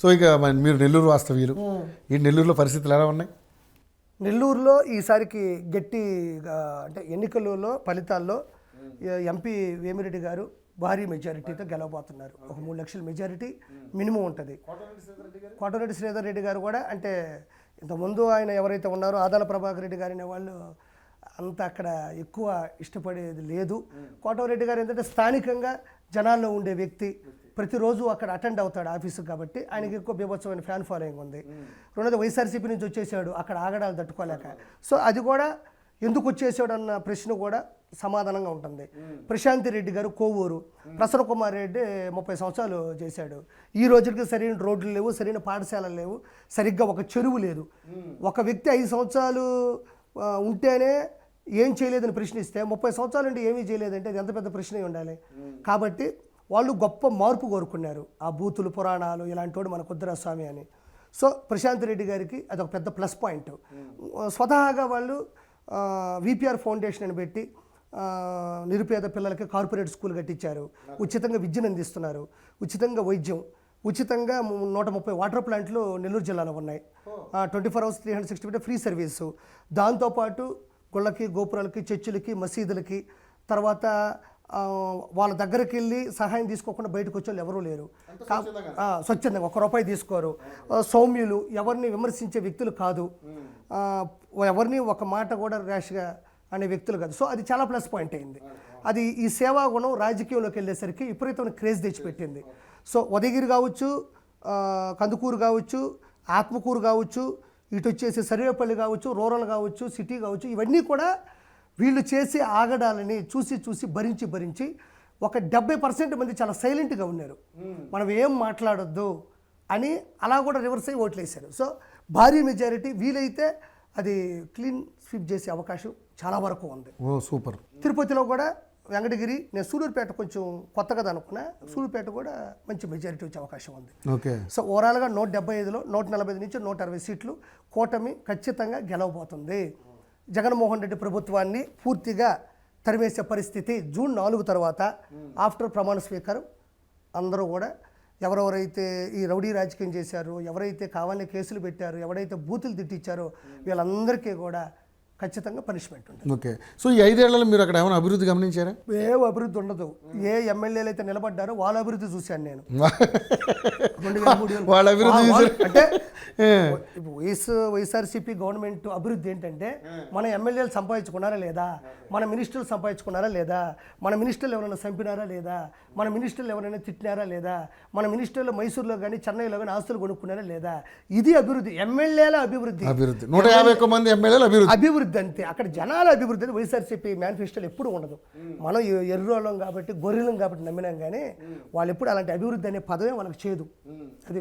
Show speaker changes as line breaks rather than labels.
So ఇక మీరు నెల్లూరు వాస్తవ్యులు, ఈ నెల్లూరులో పరిస్థితులు ఎలా ఉన్నాయి?
నెల్లూరులో ఈసారికి గట్టి అంటే ఎన్నికలలో ఫలితాల్లో ఎంపీ వేమిరెడ్డి గారు భారీ మెజారిటీతో గెలవబోతున్నారు. ఒక 3 లక్షల మెజారిటీ మినిమం ఉంటుంది. కోటరెడ్డి శ్రీధర్ రెడ్డి గారు కూడా అంటే ఇంతకుముందు ఆయన ఎవరైతే ఉన్నారో ఆదాల ప్రభాకర్ రెడ్డి గారు అనే వాళ్ళు అంత అక్కడ ఎక్కువ ఇష్టపడేది లేదు. కోటరెడ్డి గారు ఏంటంటే స్థానికంగా జనాల్లో ఉండే వ్యక్తి, ప్రతిరోజు అక్కడ అటెండ్ అవుతాడు ఆఫీసుకు, కాబట్టి ఆయనకి ఎక్కువ బీభత్సమైన ఫ్యాన్ ఫాలోయింగ్ ఉంది. రెండోది వైఎస్ఆర్సీపీ నుంచి వచ్చేసాడు, అక్కడ ఆగడాలు తట్టుకోలేక. సో అది కూడా ఎందుకు వచ్చేసాడు అన్న ప్రశ్న కూడా సమాధానంగా ఉంటుంది. ప్రశాంతి రెడ్డి గారు కోవూరు, ప్రసన్న కుమార్ రెడ్డి 30 సంవత్సరాలు చేశాడు. ఈ రోజుకి సరైన రోడ్లు లేవు, సరైన పాఠశాలలు లేవు, సరిగ్గా ఒక చెరువు లేదు. ఒక వ్యక్తి 5 సంవత్సరాలు ఉంటేనే ఏం చేయలేదని ప్రశ్నిస్తే 30 సంవత్సరాలు ఉంటే ఏమీ చేయలేదంటే అది ఎంత పెద్ద ప్రశ్న ఉండాలి. కాబట్టి వాళ్ళు గొప్ప మార్పు కోరుకున్నారు. ఆ బూతులు పురాణాలు ఇలాంటి వాడు మన కుద్దరస్వామి అని. సో ప్రశాంత్ రెడ్డి గారికి అదొక పెద్ద ప్లస్ పాయింట్. స్వతహాగా వాళ్ళు విపిఆర్ ఫౌండేషన్ అని పెట్టి నిరుపేద పిల్లలకి కార్పొరేట్ స్కూల్ కట్టించారు, ఉచితంగా విద్యను అందిస్తున్నారు, ఉచితంగా వైద్యం, ఉచితంగా 130 వాటర్ ప్లాంట్లు నెల్లూరు జిల్లాలో ఉన్నాయి. 24 hours 365 ఫ్రీ సర్వీసు. దాంతోపాటు గుళ్ళకి, గోపురాలకి, చర్చిలకి, మసీదులకి, తర్వాత వాళ్ళ దగ్గరికి వెళ్ళి సహాయం తీసుకోకుండా బయటకు వచ్చే వాళ్ళు ఎవరూ లేరు. స్వచ్ఛందంగా ₹1 తీసుకోరు. సౌమ్యులు, ఎవరిని విమర్శించే వ్యక్తులు కాదు, ఎవరిని ఒక మాట కూడా ర్యాష్గా అనే వ్యక్తులు కాదు. సో అది చాలా ప్లస్ పాయింట్ అయింది. అది ఈ సేవా గుణం రాజకీయంలోకి వెళ్ళేసరికి విపరీతమైన క్రేజ్ తెచ్చిపెట్టింది. సో ఉదయగిరి కావచ్చు, కందుకూరు కావచ్చు, ఆత్మకూరు కావచ్చు, ఇటు వచ్చేసి సర్వేపల్లి కావచ్చు, రూరల్ కావచ్చు, సిటీ కావచ్చు, ఇవన్నీ కూడా వీళ్ళు చేసే ఆగడాలని చూసి భరించి ఒక 70% మంది చాలా సైలెంట్గా ఉన్నారు. మనం ఏం మాట్లాడొద్దు అని అలా కూడా రివర్స్ అయ్యి ఓట్లేశారు. సో భారీ మెజారిటీ వీలైతే అది క్లీన్ స్వీప్ చేసే అవకాశం చాలా వరకు ఉంది.
సూపర్.
తిరుపతిలో కూడా వెంకటగిరి, నేను సూలూరుపేట కొంచెం కొత్త కదా అనుకున్నా, సూలూరుపేట కూడా మంచి మెజారిటీ వచ్చే అవకాశం ఉంది. సో ఓవరాల్గా 175లో 145 నుంచి 160 సీట్లు కూటమి ఖచ్చితంగా గెలవబోతుంది. జగన్మోహన్ రెడ్డి ప్రభుత్వాన్ని పూర్తిగా తరిమేసే పరిస్థితి జూన్ 4 తర్వాత ఆఫ్టర్ ప్రమాణ స్వీకారం అందరూ కూడా ఎవరెవరైతే ఈ రౌడీ రాజకీయం చేశారో, ఎవరైతే కావాలని కేసులు పెట్టారో, ఎవరైతే బూతులు తిట్టించారో వీళ్ళందరికీ కూడా ఖచ్చితంగా పనిష్మెంట్ ఉంటుంది.
ఓకే. సో ఈ 5 ఏళ్లలో మీరు అక్కడ ఏమైనా అభివృద్ధి గమనించారా?
ఏం అభివృద్ధి ఉండదు. ఏ ఎమ్మెల్యేలు అయితే నిలబడ్డారో వాళ్ళ అభివృద్ధి చూశాను నేను.
వాళ్ళ అభివృద్ధి
అంటే వైఎస్ఆర్సీపీ గవర్నమెంట్ అభివృద్ధి ఏంటంటే మన ఎమ్మెల్యేలు సంపాదించుకున్నారా లేదా, మన మినిస్టర్లు సంపాదించుకున్నారా లేదా, మన మినిస్టర్లు ఎవరైనా చంపినారా లేదా, మన మినిస్టర్లు ఎవరైనా తిట్టినారా లేదా, మన మినిస్టర్లు మైసూరులో కానీ చెన్నైలో కానీ ఆస్తులు కొనుక్కున్నారా లేదా, ఇది అభివృద్ధి. ఎమ్మెల్యేల అభివృద్ధి
151 మంది ఎమ్మెల్యేల
అభివృద్ధి అంతే. అక్కడ జనాల అభివృద్ధి అని వైఎస్ఆర్సీపీ మేనిఫెస్టోలు ఎప్పుడు ఉండదు. మనం ఎర్రోళ్ళం కాబట్టి, గొర్రెలం కాబట్టి నమ్మినాం, కానీ వాళ్ళు ఎప్పుడు అలాంటి అభివృద్ధి అనే పదమే వాళ్ళకి చేదు. అది